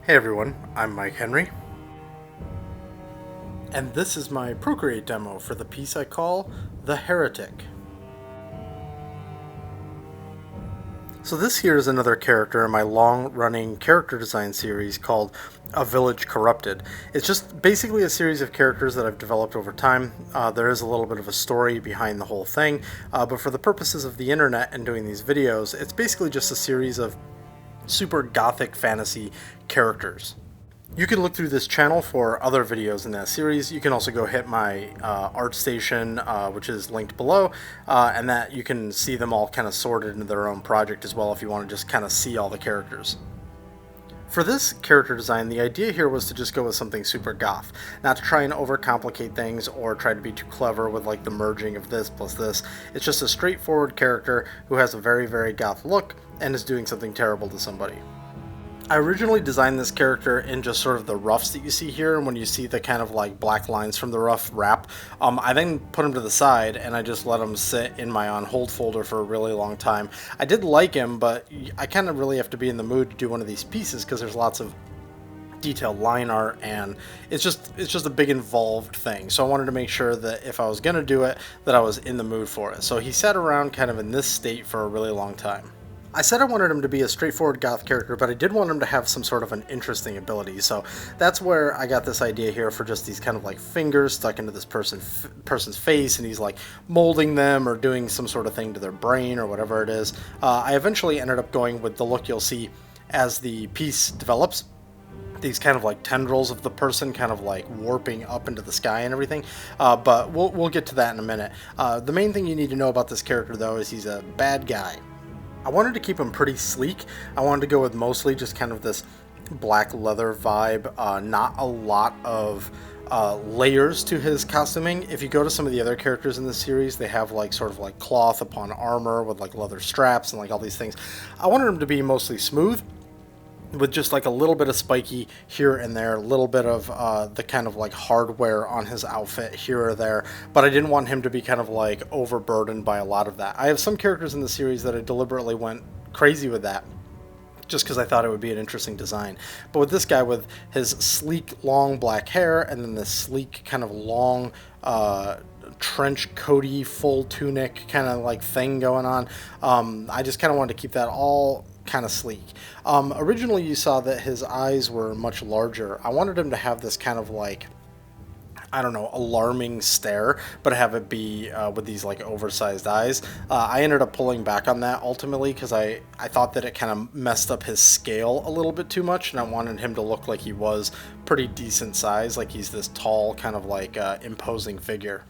Hey everyone, I'm Mike Henry, and this is my Procreate demo for the piece I call The Heretic. So this here is another character in my long-running character design series called A Village Corrupted. It's just basically a series of characters that I've developed over time. There is a little bit of a story behind the whole thing, but for the purposes of the internet and doing these videos, it's basically just a series of super gothic fantasy characters. You can look through this channel for other videos in that series. You can also go hit my ArtStation, which is linked below, and that you can see them all kind of sorted into their own project as well if you want to just kind of see all the characters. For this character design, the idea here was to just go with something super goth, not to try and overcomplicate things or try to be too clever with like the merging of this plus this. It's just a straightforward character who has a very, very goth look and is doing something terrible to somebody. I originally designed this character in just sort of the roughs that you see here, and when you see the kind of like black lines from the rough wrap, I then put him to the side and I just let him sit in my on hold folder for a really long time. I did like him, but I kind of really have to be in the mood to do one of these pieces because there's lots of detailed line art and it's just a big involved thing. So I wanted to make sure that if I was going to do it, that I was in the mood for it. So he sat around kind of in this state for a really long time. I said I wanted him to be a straightforward goth character, but I did want him to have some sort of an interesting ability, so that's where I got this idea here for just these kind of like fingers stuck into this person's face, and he's like molding them or doing some sort of thing to their brain or whatever it is. I eventually ended up going with the look you'll see as the piece develops. These kind of like tendrils of the person kind of like warping up into the sky and everything, but we'll get to that in a minute. The main thing you need to know about this character though is he's a bad guy. I wanted to keep him pretty sleek. I wanted to go with mostly just kind of this black leather vibe, not a lot of layers to his costuming. If you go to some of the other characters in this series, they have like sort of like cloth upon armor with like leather straps and like all these things. I wanted him to be mostly smooth, with just like a little bit of spiky here and there, a little bit of the kind of like hardware on his outfit here or there, but I didn't want him to be kind of like overburdened by a lot of that. I have some characters in the series that I deliberately went crazy with that, just because I thought it would be an interesting design. But with this guy, with his sleek, long black hair, and then this sleek, kind of long, trench coaty, full tunic kind of like thing going on, I just kind of wanted to keep that all kind of sleek. Originally, you saw that his eyes were much larger. I wanted him to have this kind of like, I don't know, alarming stare, but have it be with these like oversized eyes. I ended up pulling back on that ultimately because I thought that it kind of messed up his scale a little bit too much, and I wanted him to look like he was pretty decent size, like he's this tall, kind of like imposing figure.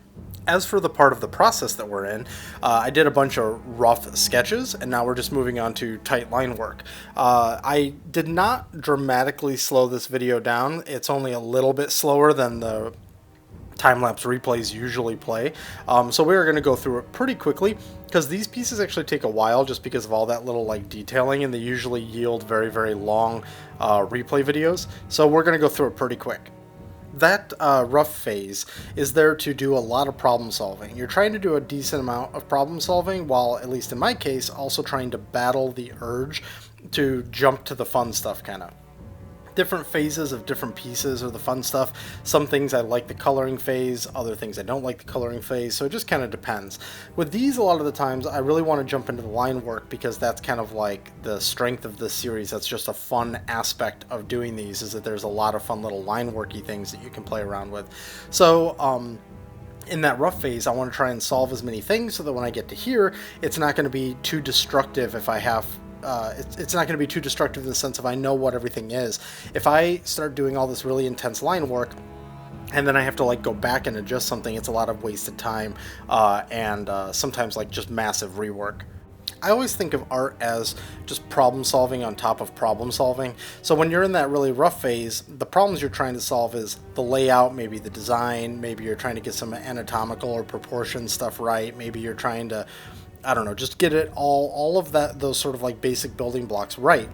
As for the part of the process that we're in, I did a bunch of rough sketches, and now we're just moving on to tight line work. I did not dramatically slow this video down. It's only a little bit slower than the time-lapse replays usually play. So we're going to go through it pretty quickly because these pieces actually take a while just because of all that little like detailing, and they usually yield very, very long replay videos. So we're going to go through it pretty quick. That rough phase is there to do a lot of problem solving. You're trying to do a decent amount of problem solving while, at least in my case, also trying to battle the urge to jump to the fun stuff kind of. Different phases of different pieces are the fun stuff. Some things I like the coloring phase, other things I don't like the coloring phase, so it just kind of depends. With these, a lot of the times, I really want to jump into the line work because that's kind of like the strength of this series. That's just a fun aspect of doing these, is that there's a lot of fun little line worky things that you can play around with. So, in that rough phase, I want to try and solve as many things so that when I get to here, it's not going to be too destructive if I have it's not going to be too destructive in the sense of I know what everything is. If I start doing all this really intense line work and then I have to like go back and adjust something, it's a lot of wasted time and sometimes like just massive rework. I always think of art as just problem solving on top of problem solving. So when you're in that really rough phase, the problems you're trying to solve is the layout, maybe the design, maybe you're trying to get some anatomical or proportion stuff right, maybe you're trying to, I don't know, just get it all of that, those sort of like basic building blocks right.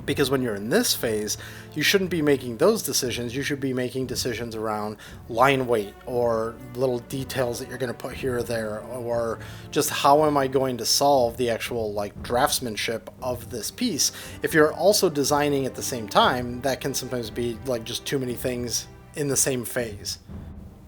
Because when you're in this phase, you shouldn't be making those decisions. You should be making decisions around line weight or little details that you're going to put here or there, or just how am I going to solve the actual like draftsmanship of this piece. If you're also designing at the same time, that can sometimes be like just too many things in the same phase.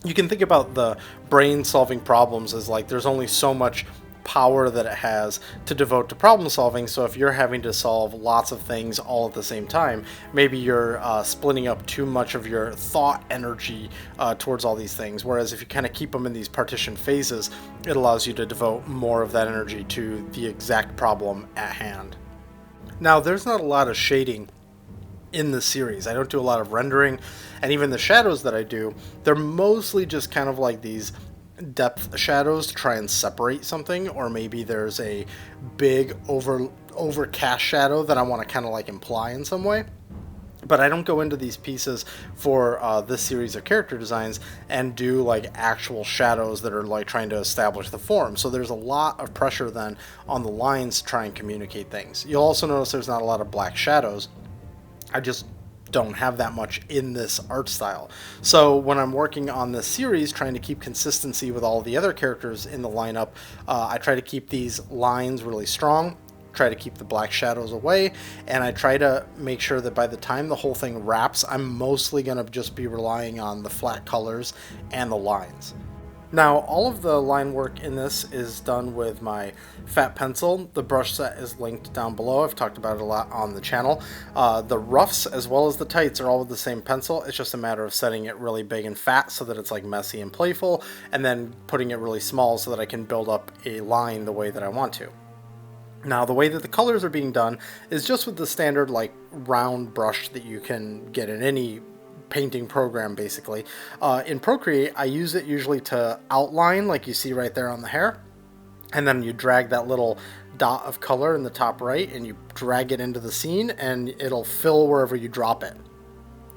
You can think about the brain solving problems as like there's only so much power that it has to devote to problem solving. So if you're having to solve lots of things all at the same time, maybe you're splitting up too much of your thought energy towards all these things. Whereas if you kind of keep them in these partition phases, it allows you to devote more of that energy to the exact problem at hand. Now, there's not a lot of shading in the series. I don't do a lot of rendering, and even the shadows that I do, they're mostly just kind of like these depth shadows to try and separate something, or maybe there's a big overcast shadow that I want to kind of like imply in some way. But I don't go into these pieces for this series of character designs and do like actual shadows that are like trying to establish the form. So there's a lot of pressure then on the lines to try and communicate things. You'll also notice there's not a lot of black shadows. I just don't have that much in this art style. So when I'm working on this series, trying to keep consistency with all the other characters in the lineup, I try to keep these lines really strong, try to keep the black shadows away, and I try to make sure that by the time the whole thing wraps, I'm mostly going to just be relying on the flat colors and the lines. Now, all of the line work in this is done with my fat pencil. The brush set is linked down below. I've talked about it a lot on the channel. The roughs as well as the tights are all with the same pencil. It's just a matter of setting it really big and fat so that it's like messy and playful, and then putting it really small so that I can build up a line the way that I want to. Now, the way that the colors are being done is just with the standard like round brush that you can get in any painting program, basically. In Procreate, I use it usually to outline, like you see right there on the hair, and then you drag that little dot of color in the top right and you drag it into the scene and it'll fill wherever you drop it.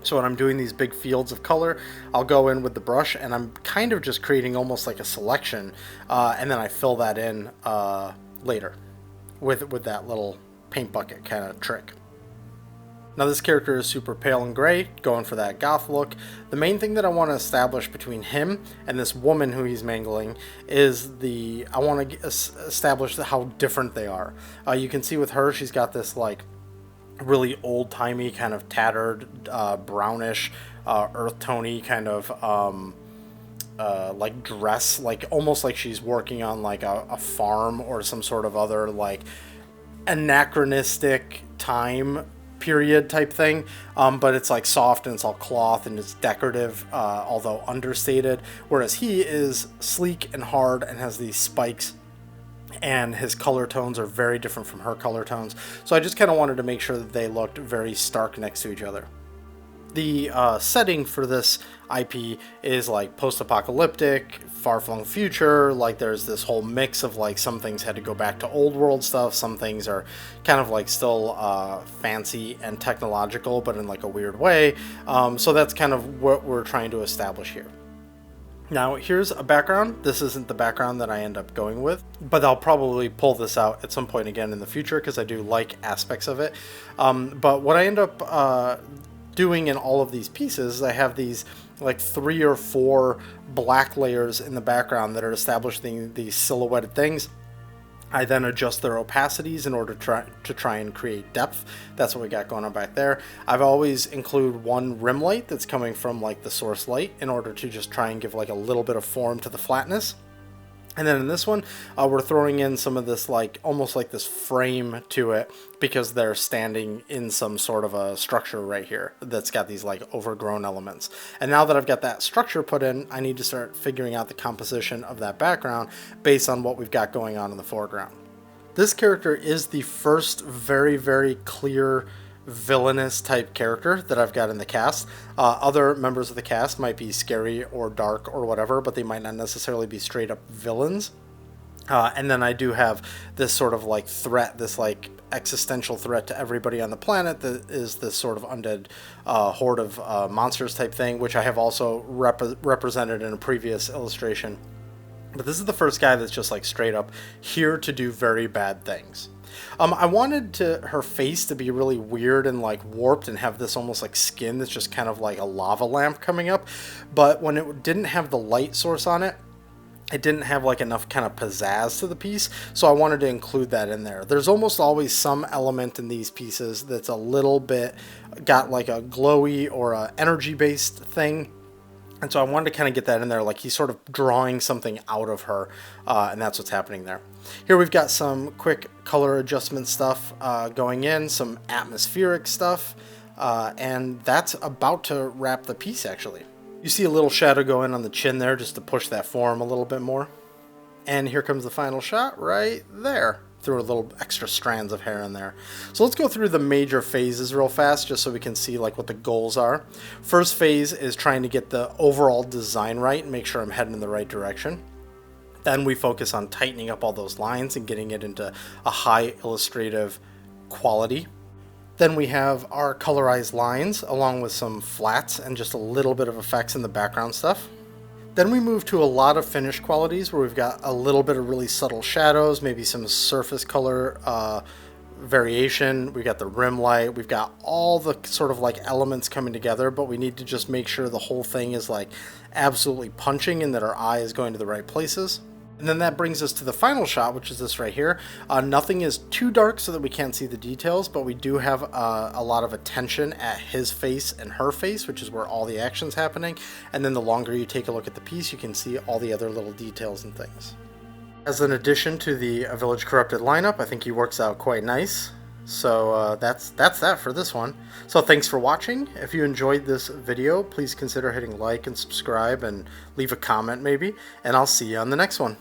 So when I'm doing these big fields of color, I'll go in with the brush and I'm kind of just creating almost like a selection, and then I fill that in later with that little paint bucket kind of trick. Now this character is super pale and gray, going for that goth look. The main thing that I want to establish between him and this woman who he's mangling is I want to establish how different they are. You can see with her, she's got this like really old-timey kind of tattered, brownish, earth-tony kind of like dress, like almost like she's working on like a farm or some sort of other like anachronistic time period type thing, but it's like soft and it's all cloth and it's decorative, although understated, whereas he is sleek and hard and has these spikes, and his color tones are very different from her color tones. So I just kind of wanted to make sure that they looked very stark next to each other. The setting for this IP is like post-apocalyptic, far-flung future. Like there's this whole mix of like some things had to go back to old world stuff, some things are kind of like still fancy and technological, but in like a weird way. So that's kind of what we're trying to establish here. Now here's a background. This isn't the background that I end up going with, but I'll probably pull this out at some point again in the future because I do like aspects of it. But what I end up doing in all of these pieces, I have these like 3 or 4 black layers in the background that are establishing these silhouetted things. I then adjust their opacities in order to try and create depth. That's what we got going on back there. I've always include one rim light that's coming from like the source light in order to just try and give like a little bit of form to the flatness. And then in this one, we're throwing in some of this like almost like this frame to it because they're standing in some sort of a structure right here that's got these like overgrown elements. And now that I've got that structure put in, I need to start figuring out the composition of that background based on what we've got going on in the foreground. This character is the first very, very clear villainous type character that I've got in the cast. Other members of the cast might be scary or dark or whatever, but they might not necessarily be straight up villains. And then I do have this sort of like threat, this like existential threat to everybody on the planet that is this sort of undead horde of monsters type thing, which I have also represented in a previous illustration But this is the first guy that's just like straight up here to do very bad things. I wanted her face to be really weird and like warped and have this almost like skin that's just kind of like a lava lamp coming up. But when it didn't have the light source on it, it didn't have like enough kind of pizzazz to the piece, so I wanted to include that in there. There's almost always some element in these pieces that's a little bit got like a glowy or a energy based thing. And so I wanted to kind of get that in there, like he's sort of drawing something out of her, and that's what's happening there. Here we've got some quick color adjustment stuff going in, some atmospheric stuff, and that's about to wrap the piece actually. You see a little shadow go in on the chin there just to push that form a little bit more. And here comes the final shot right there. Threw a little extra strands of hair in there. So let's go through the major phases real fast just so we can see like what the goals are. First phase is trying to get the overall design right and make sure I'm heading in the right direction. Then we focus on tightening up all those lines and getting it into a high illustrative quality. Then we have our colorized lines along with some flats and just a little bit of effects in the background stuff. Then we move to a lot of finish qualities where we've got a little bit of really subtle shadows, maybe some surface color variation. We've got the rim light. We've got all the sort of like elements coming together, but we need to just make sure the whole thing is like absolutely punching and that our eye is going to the right places. And then that brings us to the final shot, which is this right here. Nothing is too dark so that we can't see the details, but we do have a lot of attention at his face and her face, which is where all the action's happening. And then the longer you take a look at the piece, you can see all the other little details and things. As an addition to the A Village Corrupted lineup, I think he works out quite nice. So that's that for this one. So thanks for watching. If you enjoyed this video, please consider hitting like and subscribe and leave a comment maybe, and I'll see you on the next one.